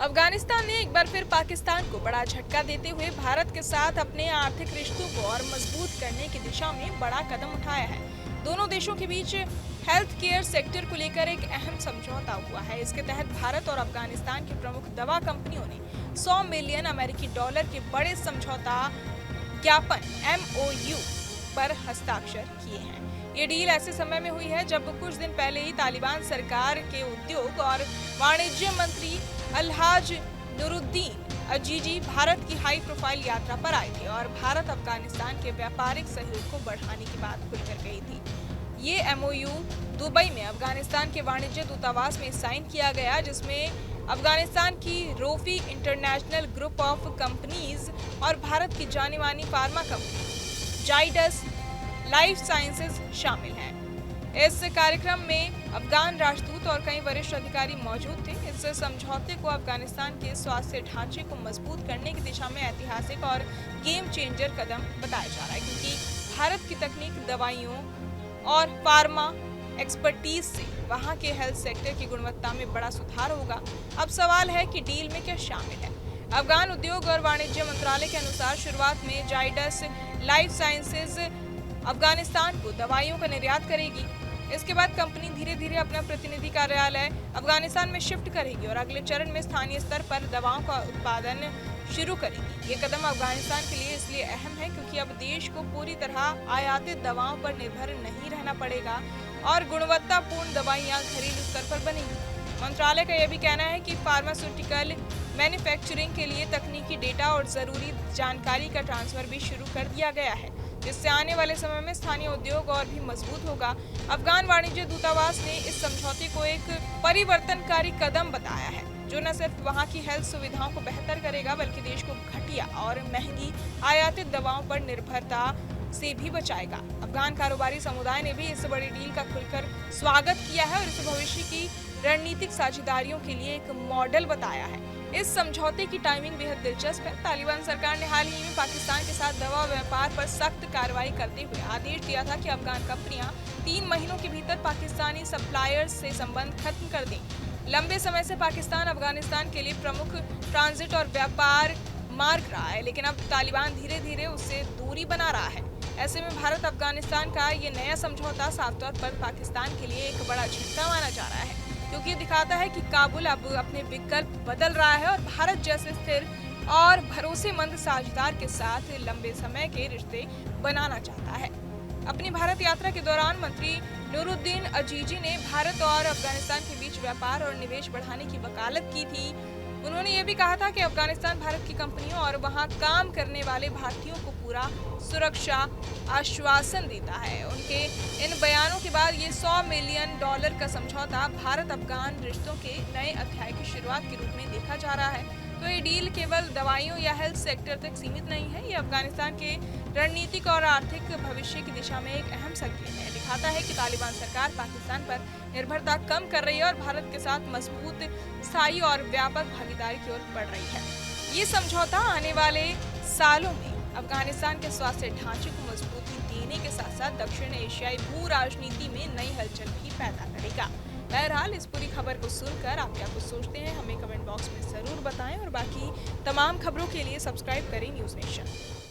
अफगानिस्तान ने एक बार फिर पाकिस्तान को बड़ा झटका देते हुए भारत के साथ अपने आर्थिक रिश्तों को और मजबूत करने की दिशा में बड़ा कदम उठाया है। दोनों देशों के बीच हेल्थ केयर सेक्टर को लेकर एक अहम समझौता हुआ है। इसके तहत भारत और अफगानिस्तान की प्रमुख दवा कंपनियों ने 100 मिलियन अमेरिकी डॉलर के बड़े समझौता ज्ञापन MOU पर हस्ताक्षर किए हैं। ये डील ऐसे समय में हुई है जब कुछ दिन पहले ही तालिबान सरकार के उद्योग और वाणिज्य मंत्री अलहाज नूरुद्दीन अजीजी भारत की हाई प्रोफाइल यात्रा पर आए थे और भारत अफगानिस्तान के व्यापारिक सहयोग को बढ़ाने की बात खुलकर कही थी। ये MOU दुबई में अफगानिस्तान के वाणिज्य दूतावास में साइन किया गया, जिसमें अफगानिस्तान की Raufi international group of companies और भारत की जानी मानी pharma company Zydus life sciences शामिल हैं। इस कार्यक्रम में अफगान राजदूत और कई वरिष्ठ अधिकारी मौजूद थे। इस समझौते को अफगानिस्तान के स्वास्थ्य ढांचे को मजबूत करने की दिशा में ऐतिहासिक और गेम चेंजर कदम बताया जा रहा है, क्योंकि भारत की तकनीक, दवाइयों और फार्मा एक्सपर्टीज से वहां के हेल्थ सेक्टर की गुणवत्ता में बड़ा सुधार होगा। अब सवाल है कि डील में क्या शामिल है। अफगान उद्योग और वाणिज्य मंत्रालय के अनुसार शुरुआत में जाइडस लाइफ साइंसेज अफगानिस्तान को दवाइयों का निर्यात करेगी। इसके बाद कंपनी धीरे धीरे अपना प्रतिनिधि कार्यालय अफगानिस्तान में शिफ्ट करेगी और अगले चरण में स्थानीय स्तर पर दवाओं का उत्पादन शुरू करेगी। ये कदम अफगानिस्तान के लिए इसलिए अहम है क्योंकि अब देश को पूरी तरह आयातित दवाओं पर निर्भर नहीं रहना पड़ेगा और गुणवत्तापूर्ण दवाइयां घरेलू स्तर पर बनेंगी। मंत्रालय का यह भी कहना है कि फार्मास्यूटिकल मैन्युफैक्चरिंग के लिए तकनीकी डेटा और जरूरी जानकारी का ट्रांसफर भी शुरू कर दिया गया है, जिससे आने वाले समय में स्थानीय उद्योग और भी मजबूत होगा। अफगान वाणिज्य दूतावास ने इस समझौते को एक परिवर्तनकारी कदम बताया है, जो न सिर्फ वहां की हेल्थ सुविधाओं को बेहतर करेगा बल्कि देश को घटिया और महंगी आयातित दवाओं पर निर्भरता से भी बचाएगा। अफगान कारोबारी समुदाय ने भी इस बड़ी डील का खुलकर स्वागत किया है और इसे भविष्य की रणनीतिक साझेदारियों के लिए एक मॉडल बताया है। इस समझौते की टाइमिंग बेहद दिलचस्प है। तालिबान सरकार ने हाल ही में पाकिस्तान के साथ दवा व्यापार पर सख्त कार्रवाई करते हुए आदेश दिया था कि अफगान कंपनियां 3 महीनों के भीतर पाकिस्तानी सप्लायर्स से संबंध खत्म कर दें। लंबे समय से पाकिस्तान अफगानिस्तान के लिए प्रमुख ट्रांजिट और व्यापार मार्ग रहा है, लेकिन अब तालिबान धीरे धीरे उससे दूरी बना रहा है। ऐसे में भारत अफगानिस्तान का ये नया समझौता साफ तौर पर पाकिस्तान के लिए एक बड़ा झटका माना जा रहा है, क्योंकि ये दिखाता है कि काबुल अब अपने विकल्प बदल रहा है और भारत जैसे स्थिर और भरोसेमंद साझेदार के साथ लंबे समय के रिश्ते बनाना चाहता है। अपनी भारत यात्रा के दौरान मंत्री नूरुद्दीन अजीजी ने भारत और अफगानिस्तान के बीच व्यापार और निवेश बढ़ाने की वकालत की थी। उन्होंने ये भी कहा था कि अफगानिस्तान भारत की कंपनियों और वहां काम करने वाले भारतीयों को पूरा सुरक्षा आश्वासन देता है। उनके इन बयानों के बाद ये 100 मिलियन डॉलर का समझौता भारत अफगान रिश्तों के नए अध्याय की शुरुआत के रूप में देखा जा रहा है। तो ये डील केवल दवाइयों या हेल्थ सेक्टर तक सीमित नहीं है, ये अफगानिस्तान के रणनीतिक और आर्थिक भविष्य की दिशा में एक अहम संकेत है। दिखाता है कि तालिबान सरकार पाकिस्तान पर निर्भरता कम कर रही है और भारत के साथ मजबूत, स्थायी और व्यापक भागीदारी की ओर बढ़ रही है। ये समझौता आने वाले सालों में अफगानिस्तान के स्वास्थ्य ढांचे को मजबूती देने के साथ साथ दक्षिण एशियाई भू राजनीति में नई हलचल भी पैदा करेगा। बहरहाल इस पूरी खबर को सुनकर आप क्या कुछ सोचते हैं, हमें कमेंट बॉक्स में जरूर बताएं और बाकी तमाम खबरों के लिए सब्सक्राइब करें न्यूज़ नेशन।